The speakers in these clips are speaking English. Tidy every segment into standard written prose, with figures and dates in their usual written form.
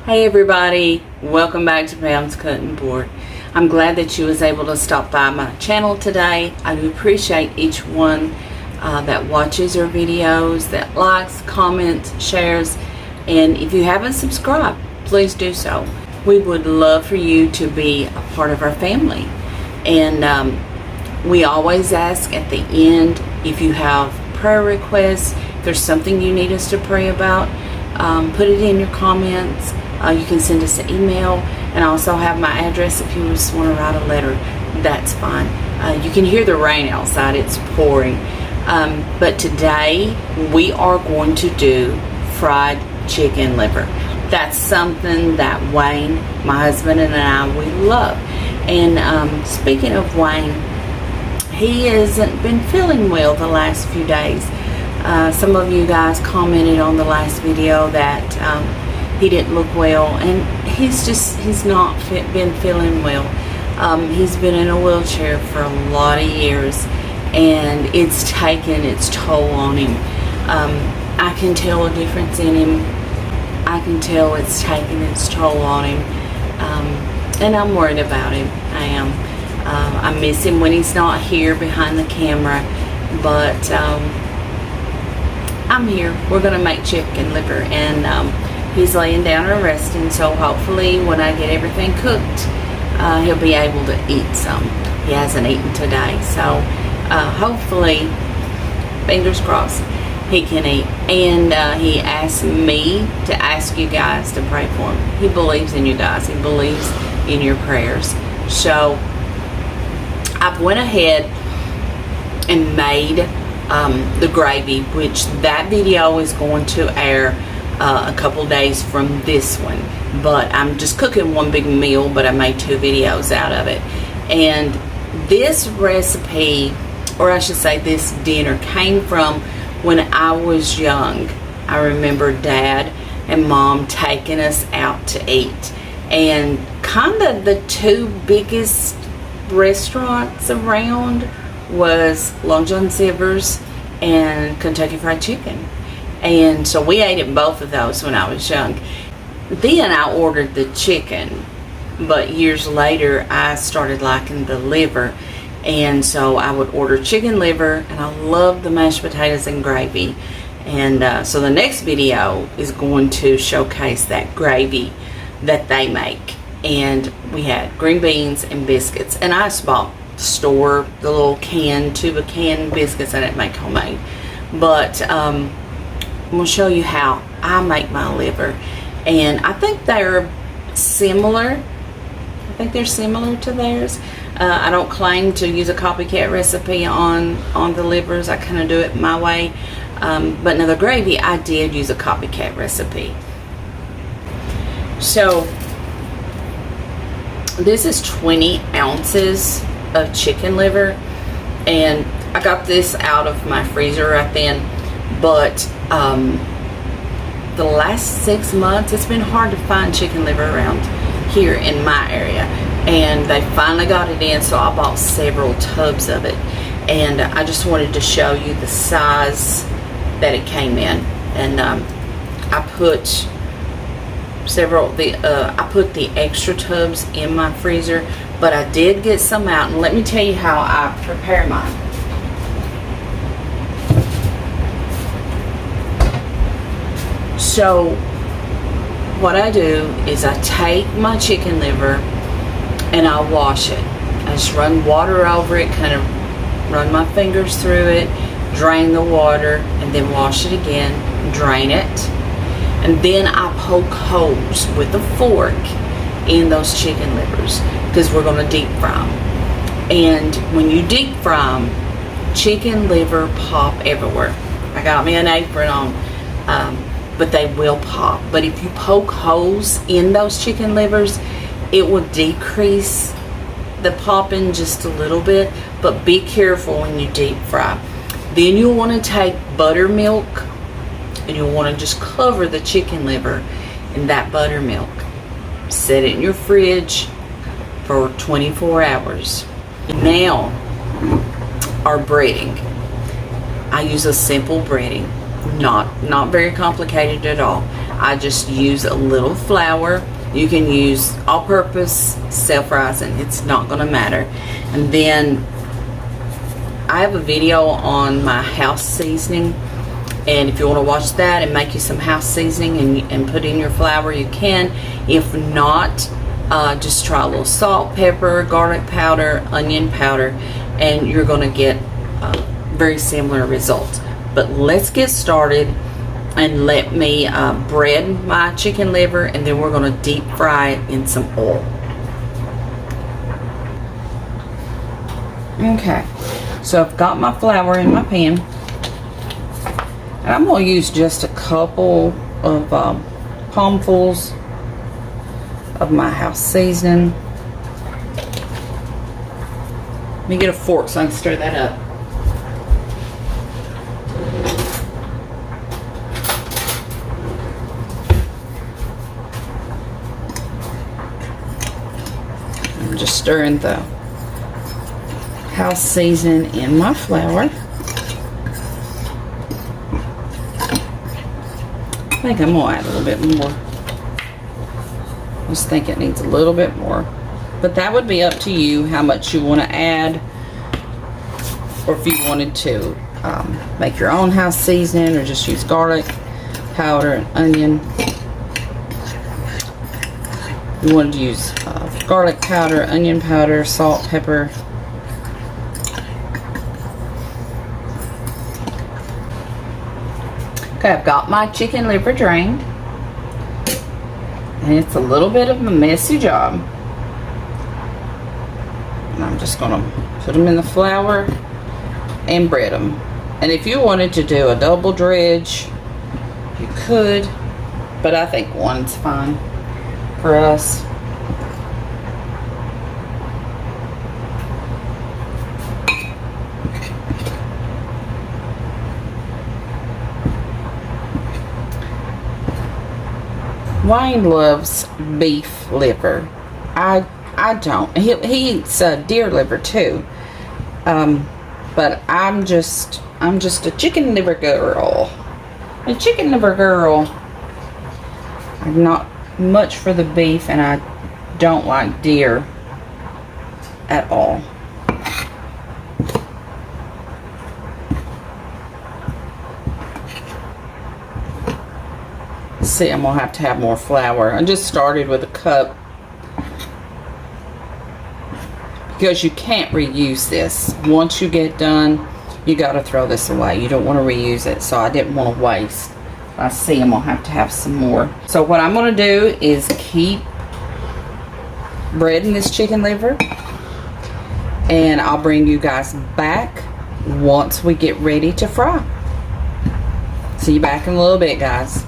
Hey everybody, welcome back to Pam's Cutting Board. I'm glad that you was able to stop by my channel today. I do appreciate each one that watches our videos, that likes, comments, shares, and if you haven't subscribed, please do so. We would love for you to be a part of our family. And we always ask at the end if you have prayer requests, if there's something you need us to pray about, put it in your comments. You can send us an email, and I also have my address if you just want to write a letter. That's fine. You can hear the rain outside, it's pouring. But today we are going to do fried chicken liver. That's something that Wayne, my husband, and I, we love. And speaking of Wayne, he hasn't been feeling well the last few days. Some of you guys commented on the last video that he didn't look well, and he's not been feeling well. He's been in a wheelchair for a lot of years, and it's taken its toll on him. I can tell a difference in him. I can tell it's taken its toll on him, and I'm worried about him. I am. I miss him when he's not here behind the camera, but I'm here. We're going to make chicken liver, and he's laying down and resting, so hopefully when I get everything cooked, he'll be able to eat some. He hasn't eaten today, so hopefully, fingers crossed, he can eat. And he asked me to ask you guys to pray for him. He believes in you guys. He believes in your prayers. So I've went ahead and made the gravy, which that video is going to air a couple days from this one, but I'm just cooking one big meal, but I made 2 videos out of it. And this recipe, or I should say this dinner, came from when I was young. I remember Dad and Mom taking us out to eat, and kind of the 2 biggest restaurants around was Long John Silver's and Kentucky Fried Chicken. And so we ate at both of those when I was young. Then I ordered the chicken, but years later I started liking the liver, and so I would order chicken liver, and I love the mashed potatoes and gravy. And so the next video is going to showcase that gravy that they make. And we had green beans and biscuits, and I just bought the store, the little tube of canned biscuits. I didn't make homemade, but I'm going to show you how I make my liver, and I think they're similar. I think they're similar to theirs. I don't claim to use a copycat recipe on the livers. I kind of do it my way. But now the gravy, I did use a copycat recipe. So this is 20 ounces of chicken liver, and I got this out of my freezer right then. But the last 6 months, it's been hard to find chicken liver around here in my area, and they finally got it in, so I bought several tubs of it. And I just wanted to show you the size that it came in. And I put I put the extra tubs in my freezer, but I did get some out, and let me tell you how I prepare mine. So what I do is I take my chicken liver and I wash it. I just run water over it, kind of run my fingers through it, drain the water, and then wash it again, drain it. And then I poke holes with a fork in those chicken livers, because we're going to deep fry them. And when you deep fry them, chicken liver pop everywhere. I got me an apron on. But they will pop. But if you poke holes in those chicken livers, it will decrease the popping just a little bit, but be careful when you deep fry. Then you'll want to take buttermilk, and you'll want to just cover the chicken liver in that buttermilk. Set it in your fridge for 24 hours. Now, our breading. I use a simple breading. Not very complicated at all. I just use a little flour. You can use all-purpose, self-rising. It's not going to matter. And then I have a video on my house seasoning, and if you want to watch that and make you some house seasoning and put in your flour, you can. If not, just try a little salt, pepper, garlic powder, onion powder, and you're going to get very similar results. But let's get started, and let me bread my chicken liver, and then we're going to deep fry it in some oil. Okay, so I've got my flour in my pan, and I'm going to use just a couple of palmfuls of my house seasoning. Let me get a fork so I can stir that up. I'm just stirring the house seasoning in my flour. I think I'm going to add a little bit more. I just think it needs a little bit more. But that would be up to you how much you want to add, or if you wanted to make your own house seasoning, or just use garlic powder and onion. You wanted to use garlic powder, onion powder, salt, pepper. Okay, I've got my chicken liver drained, and it's a little bit of a messy job. And I'm just gonna put them in the flour and bread them. And if you wanted to do a double dredge, you could, but I think one's fine for us. Wayne loves beef liver. I don't. He eats deer liver too. But I'm just a chicken liver girl. A chicken liver girl. I'm not much for the beef, and I don't like deer at all. See, I'm gonna have to have more flour. I just started with a cup because you can't reuse this. Once you get done, you got to throw this away. You don't want to reuse it, so I didn't want to waste. I see I'm gonna have to have some more. So what I'm gonna do is keep breading this chicken liver, and I'll bring you guys back once we get ready to fry. See you back in a little bit, guys.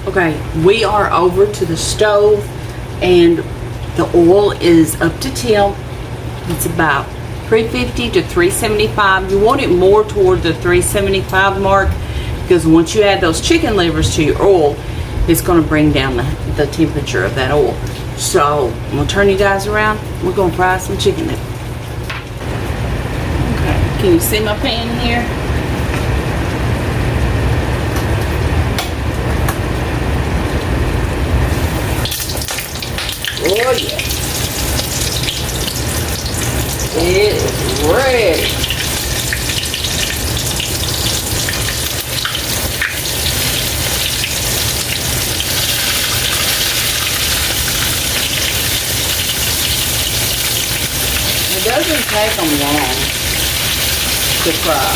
Okay, we are over to the stove, and the oil is up to temp. It's about 350 to 375. You want it more toward the 375 mark, because once you add those chicken livers to your oil, it's going to bring down the temperature of that oil. So I'm going to turn you guys around. We're going to fry some chicken liver. Okay, can you see my pan here? Oh yeah. It is ready. It doesn't take them long to fry.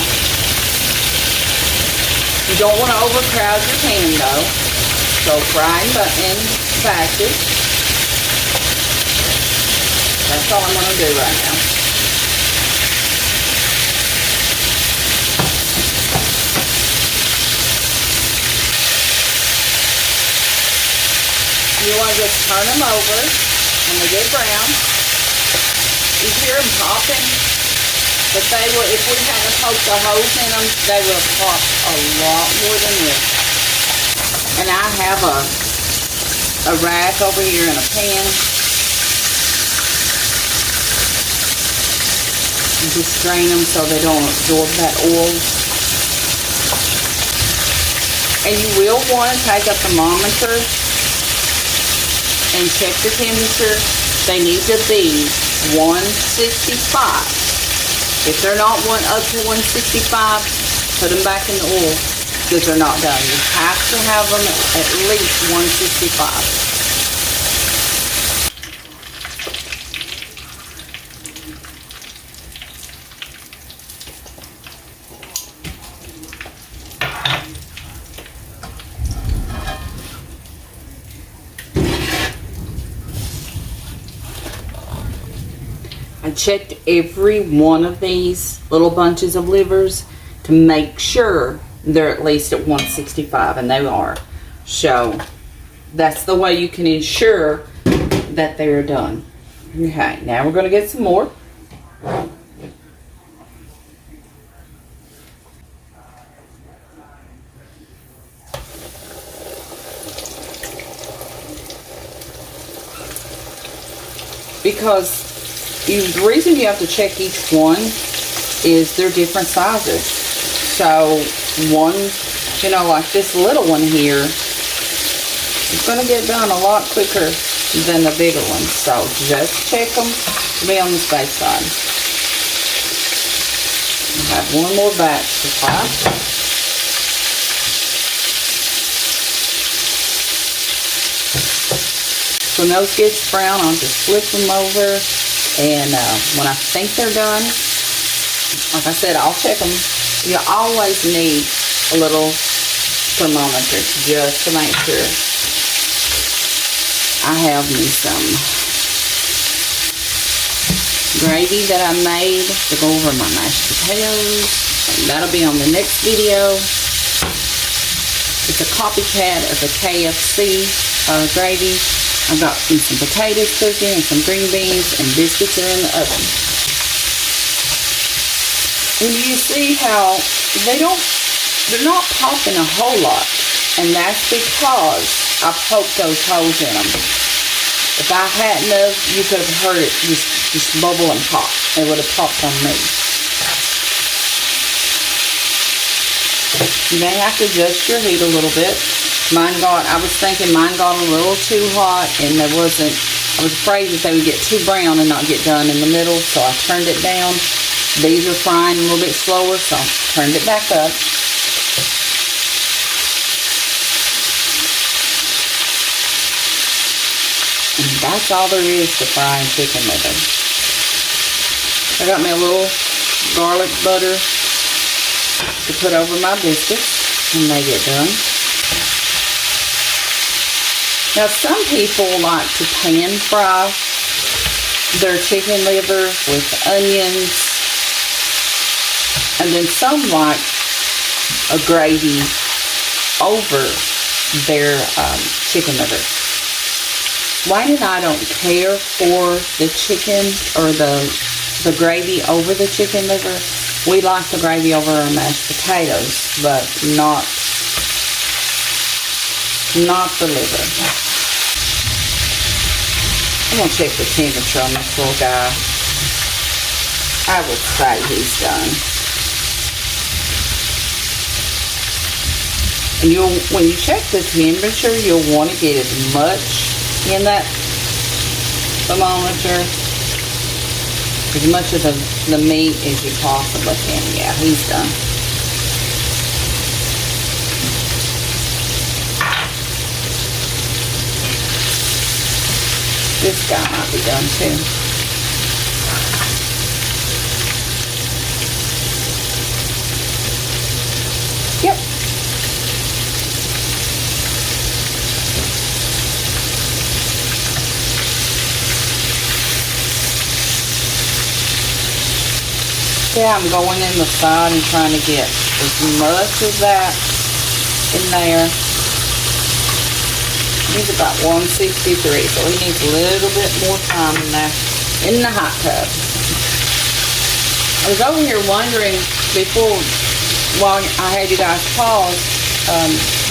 You don't want to overcrowd your pan though. So fry in batches. That's all I'm going to do right now. You want to just turn them over when they get brown. You hear them popping, but they will, if we haven't poked the holes in them, they will pop a lot more than this. And I have a rack over here in a pan. Just drain them so they don't absorb that oil. And you will want to take a thermometer and check the temperature. They need to be 165. If they're not up to 165, put them back in the oil because they're not done. You have to have them at least 165. I checked every one of these little bunches of livers to make sure they're at least at 165, and they are. So that's the way you can ensure that they're done. Okay, now we're going to get some more. Because the reason you have to check each one is they're different sizes. So one, you know, like this little one here, it's going to get done a lot quicker than the bigger ones. So just check them to be on the safe side. I have one more batch to fry. So when those get brown, I'll just flip them over. And when I think they're done, like I said, I'll check them. You always need a little thermometer just to make sure. I have me some gravy that I made to go over my mashed potatoes. And that'll be on the next video. It's a copycat of the KFC gravy. I've got some potatoes cooking and some green beans, and biscuits are in the oven. And you see how they're not popping a whole lot, and that's because I poked those holes in them. If I hadn't have, you could have heard it just bubble and pop. It would have popped on me. You may have to adjust your heat a little bit. I was thinking mine got a little too hot, and I was afraid that they would get too brown and not get done in the middle, so I turned it down. These are frying a little bit slower, so I turned it back up. And that's all there is to frying chicken liver. I got me a little garlic butter to put over my biscuits when they get done. Now, some people like to pan fry their chicken liver with onions, and then some like a gravy over their chicken liver. Wayne and I don't care for the chicken or the gravy over the chicken liver. We like the gravy over our mashed potatoes, but not the liver. I'm going to check the temperature on this little guy. I would say he's done. And when you check the temperature, you'll want to get as much in that thermometer, as much of the meat as you possibly can. Yeah, he's done. This guy might be done too. Yep. Yeah, I'm going in the side and trying to get as much of that in there. He's about 163, so he needs a little bit more time in there, in the hot tub. I was over here wondering before, while I had you guys pause,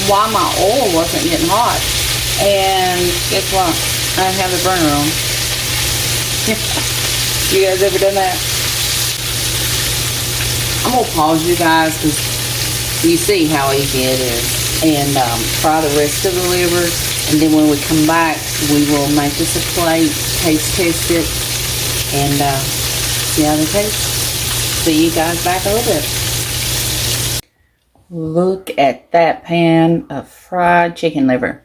why my oil wasn't getting hot. And guess what? I didn't have the burner on. You guys ever done that? I'm going to pause you guys because you see how easy it is. and fry the rest of the liver. And then when we come back, we will make this a plate, taste test it, and see how they taste. See you guys back a little bit. Look at that pan of fried chicken liver.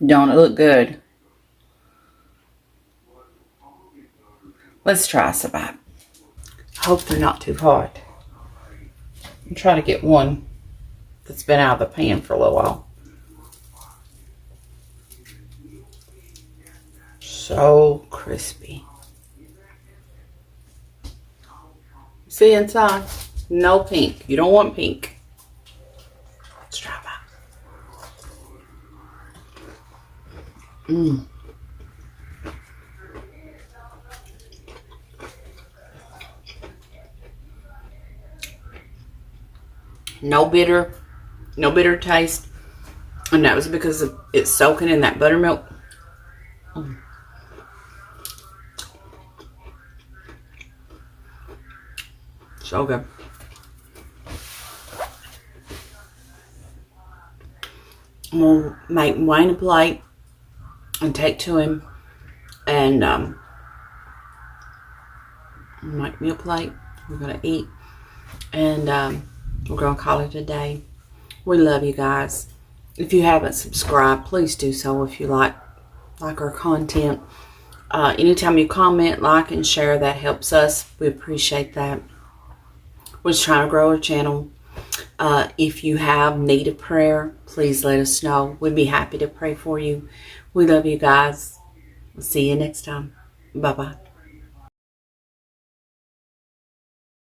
Don't it look good? Let's try some bite. Hope they're not too hot. I'm trying to get one that's been out of the pan for a little while. So crispy. See inside? No pink. You don't want pink. Let's try that. No bitter taste. And that was because it's soaking in that buttermilk. So good. I'm gonna make Wayne a plate and take to him, and make me a plate. We're gonna eat, and we're gonna call it a day. We love you guys. If you haven't subscribed, please do so. If you like our content, anytime you comment, like, and share, that helps us. We appreciate that. We're just trying to grow our channel. If you have need of prayer, please let us know. We'd be happy to pray for you. We love you guys. We'll see you next time. Bye-bye.